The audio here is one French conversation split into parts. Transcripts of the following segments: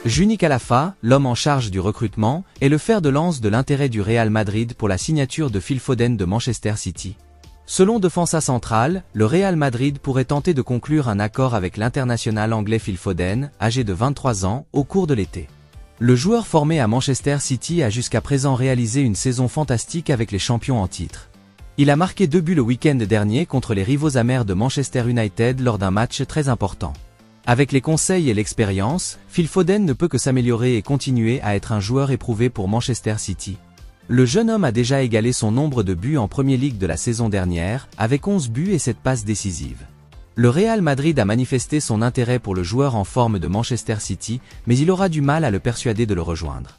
Juni Calafa, l'homme en charge du recrutement, est le fer de lance de l'intérêt du Real Madrid pour la signature de Phil Foden de Manchester City. Selon Defensa Central, le Real Madrid pourrait tenter de conclure un accord avec l'international anglais Phil Foden, âgé de 23 ans, au cours de l'été. Le joueur formé à Manchester City a jusqu'à présent réalisé une saison fantastique avec les champions en titre. Il a marqué 2 buts le week-end dernier contre les rivaux amers de Manchester United lors d'un match très important. Avec les conseils et l'expérience, Phil Foden ne peut que s'améliorer et continuer à être un joueur éprouvé pour Manchester City. Le jeune homme a déjà égalé son nombre de buts en Premier League de la saison dernière, avec 11 buts et 7 passes décisives. Le Real Madrid a manifesté son intérêt pour le joueur en forme de Manchester City, mais il aura du mal à le persuader de le rejoindre.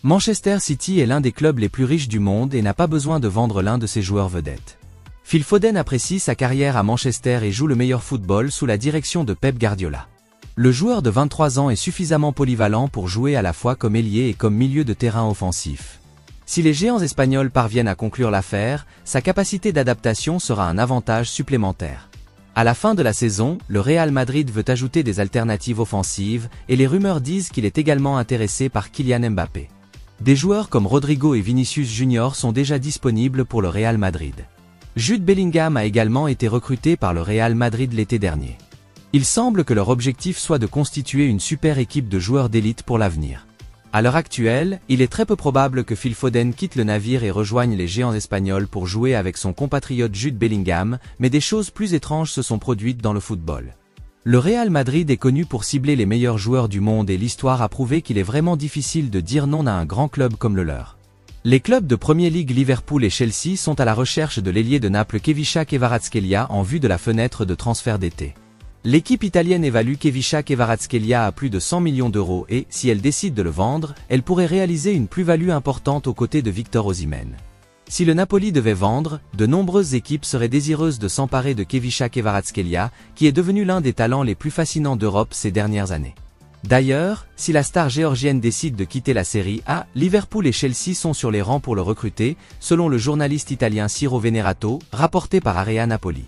Manchester City est l'un des clubs les plus riches du monde et n'a pas besoin de vendre l'un de ses joueurs vedettes. Phil Foden apprécie sa carrière à Manchester et joue le meilleur football sous la direction de Pep Guardiola. Le joueur de 23 ans est suffisamment polyvalent pour jouer à la fois comme ailier et comme milieu de terrain offensif. Si les géants espagnols parviennent à conclure l'affaire, sa capacité d'adaptation sera un avantage supplémentaire. À la fin de la saison, le Real Madrid veut ajouter des alternatives offensives et les rumeurs disent qu'il est également intéressé par Kylian Mbappé. Des joueurs comme Rodrigo et Vinicius Junior sont déjà disponibles pour le Real Madrid. Jude Bellingham a également été recruté par le Real Madrid l'été dernier. Il semble que leur objectif soit de constituer une super équipe de joueurs d'élite pour l'avenir. À l'heure actuelle, il est très peu probable que Phil Foden quitte le navire et rejoigne les géants espagnols pour jouer avec son compatriote Jude Bellingham, mais des choses plus étranges se sont produites dans le football. Le Real Madrid est connu pour cibler les meilleurs joueurs du monde et l'histoire a prouvé qu'il est vraiment difficile de dire non à un grand club comme le leur. Les clubs de Premier League Liverpool et Chelsea sont à la recherche de l'ailier de Naples Khvicha Kvaratskhelia en vue de la fenêtre de transfert d'été. L'équipe italienne évalue Khvicha Kvaratskhelia à plus de 100 millions d'euros et, si elle décide de le vendre, elle pourrait réaliser une plus-value importante aux côtés de Victor Osimhen. Si le Napoli devait vendre, de nombreuses équipes seraient désireuses de s'emparer de Khvicha Kvaratskhelia, qui est devenu l'un des talents les plus fascinants d'Europe ces dernières années. D'ailleurs, si la star géorgienne décide de quitter la Série A, Liverpool et Chelsea sont sur les rangs pour le recruter, selon le journaliste italien Ciro Venerato, rapporté par Area Napoli.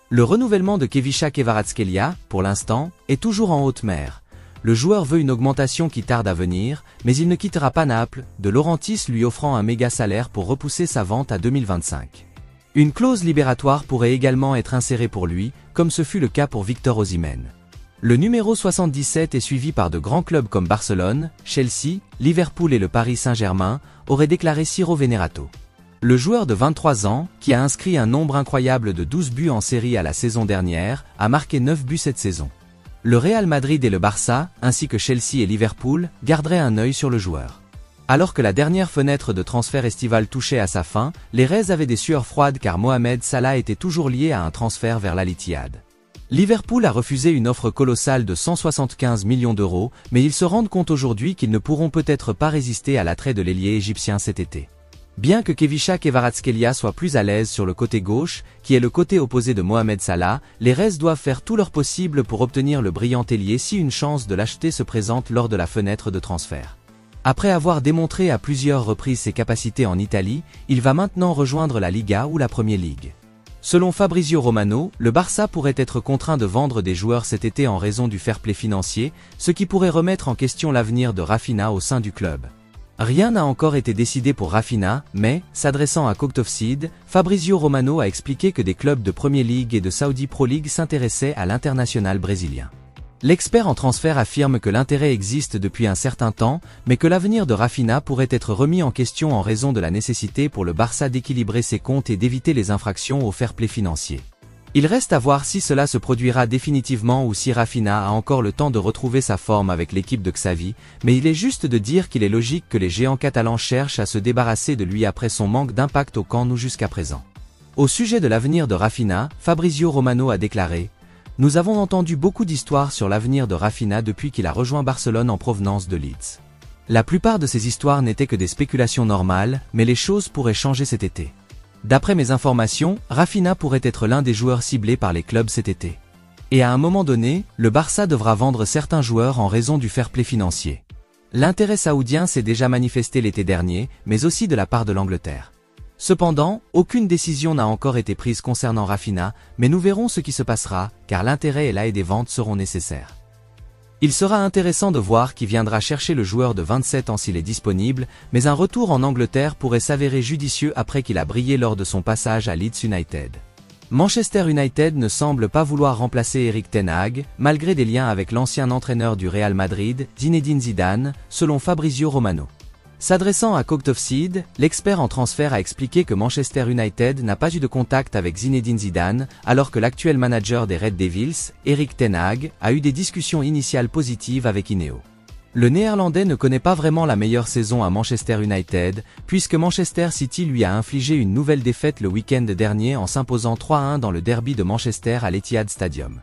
Le renouvellement de Khvicha Kvaratskhelia, pour l'instant, est toujours en haute mer. Le joueur veut une augmentation qui tarde à venir, mais il ne quittera pas Naples, de Laurentiis lui offrant un méga salaire pour repousser sa vente à 2025. Une clause libératoire pourrait également être insérée pour lui, comme ce fut le cas pour Victor Osimhen. Le numéro 77 est suivi par de grands clubs comme Barcelone, Chelsea, Liverpool et le Paris Saint-Germain, aurait déclaré Ciro Venerato. Le joueur de 23 ans, qui a inscrit un nombre incroyable de 12 buts en série à la saison dernière, a marqué 9 buts cette saison. Le Real Madrid et le Barça, ainsi que Chelsea et Liverpool, garderaient un œil sur le joueur. Alors que la dernière fenêtre de transfert estivale touchait à sa fin, les Reds avaient des sueurs froides car Mohamed Salah était toujours lié à un transfert vers l'Al Ittihad. Liverpool a refusé une offre colossale de 175 millions d'euros, mais ils se rendent compte aujourd'hui qu'ils ne pourront peut-être pas résister à l'attrait de l'ailier égyptien cet été. Bien que Khvicha Kvaratskhelia soit plus à l'aise sur le côté gauche, qui est le côté opposé de Mohamed Salah, les Reds doivent faire tout leur possible pour obtenir le brillant ailier si une chance de l'acheter se présente lors de la fenêtre de transfert. Après avoir démontré à plusieurs reprises ses capacités en Italie, il va maintenant rejoindre la Liga ou la Premier League. Selon Fabrizio Romano, le Barça pourrait être contraint de vendre des joueurs cet été en raison du fair-play financier, ce qui pourrait remettre en question l'avenir de Rafinha au sein du club. Rien n'a encore été décidé pour Rafinha, mais, s'adressant à Coctofsid, Fabrizio Romano a expliqué que des clubs de Premier League et de Saudi Pro League s'intéressaient à l'international brésilien. L'expert en transfert affirme que l'intérêt existe depuis un certain temps, mais que l'avenir de Rafinha pourrait être remis en question en raison de la nécessité pour le Barça d'équilibrer ses comptes et d'éviter les infractions au fair-play financier. Il reste à voir si cela se produira définitivement ou si Rafinha a encore le temps de retrouver sa forme avec l'équipe de Xavi, mais il est juste de dire qu'il est logique que les géants catalans cherchent à se débarrasser de lui après son manque d'impact au Camp Nou jusqu'à présent. Au sujet de l'avenir de Rafinha, Fabrizio Romano a déclaré « Nous avons entendu beaucoup d'histoires sur l'avenir de Rafinha depuis qu'il a rejoint Barcelone en provenance de Leeds. La plupart de ces histoires n'étaient que des spéculations normales, mais les choses pourraient changer cet été. D'après mes informations, Rafinha pourrait être l'un des joueurs ciblés par les clubs cet été. Et à un moment donné, le Barça devra vendre certains joueurs en raison du fair-play financier. L'intérêt saoudien s'est déjà manifesté l'été dernier, mais aussi de la part de l'Angleterre. Cependant, aucune décision n'a encore été prise concernant Rafinha, mais nous verrons ce qui se passera, car l'intérêt est là et des ventes seront nécessaires. Il sera intéressant de voir qui viendra chercher le joueur de 27 ans s'il est disponible, mais un retour en Angleterre pourrait s'avérer judicieux après qu'il a brillé lors de son passage à Leeds United. Manchester United ne semble pas vouloir remplacer Erik ten Hag, malgré des liens avec l'ancien entraîneur du Real Madrid, Zinedine Zidane, selon Fabrizio Romano. S'adressant à Cocktoffseed, l'expert en transfert a expliqué que Manchester United n'a pas eu de contact avec Zinedine Zidane, alors que l'actuel manager des Red Devils, Erik ten Hag, a eu des discussions initiales positives avec Ineos. Le Néerlandais ne connaît pas vraiment la meilleure saison à Manchester United, puisque Manchester City lui a infligé une nouvelle défaite le week-end dernier en s'imposant 3-1 dans le derby de Manchester à l'Etihad Stadium.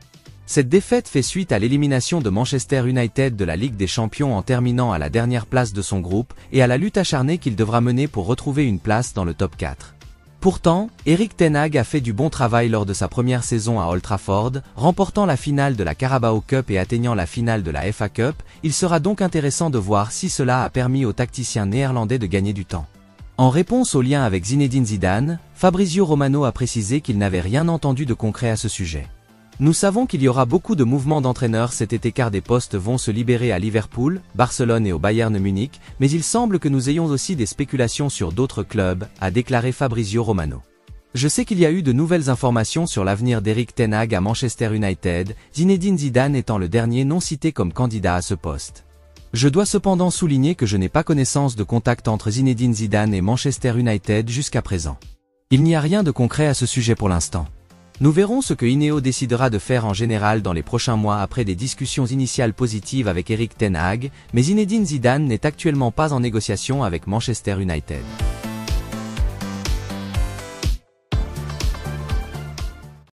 Cette défaite fait suite à l'élimination de Manchester United de la Ligue des Champions en terminant à la dernière place de son groupe et à la lutte acharnée qu'il devra mener pour retrouver une place dans le top 4. Pourtant, Erik ten Hag a fait du bon travail lors de sa première saison à Old Trafford, remportant la finale de la Carabao Cup et atteignant la finale de la FA Cup. Il sera donc intéressant de voir si cela a permis au tacticien néerlandais de gagner du temps. En réponse au lien avec Zinedine Zidane, Fabrizio Romano a précisé qu'il n'avait rien entendu de concret à ce sujet. Nous savons qu'il y aura beaucoup de mouvements d'entraîneurs cet été car des postes vont se libérer à Liverpool, Barcelone et au Bayern Munich, mais il semble que nous ayons aussi des spéculations sur d'autres clubs, a déclaré Fabrizio Romano. Je sais qu'il y a eu de nouvelles informations sur l'avenir d'Erik ten Hag à Manchester United, Zinedine Zidane étant le dernier non cité comme candidat à ce poste. Je dois cependant souligner que je n'ai pas connaissance de contact entre Zinedine Zidane et Manchester United jusqu'à présent. Il n'y a rien de concret à ce sujet pour l'instant. Nous verrons ce que Ineos décidera de faire en général dans les prochains mois après des discussions initiales positives avec Erik ten Hag, mais Zinedine Zidane n'est actuellement pas en négociation avec Manchester United.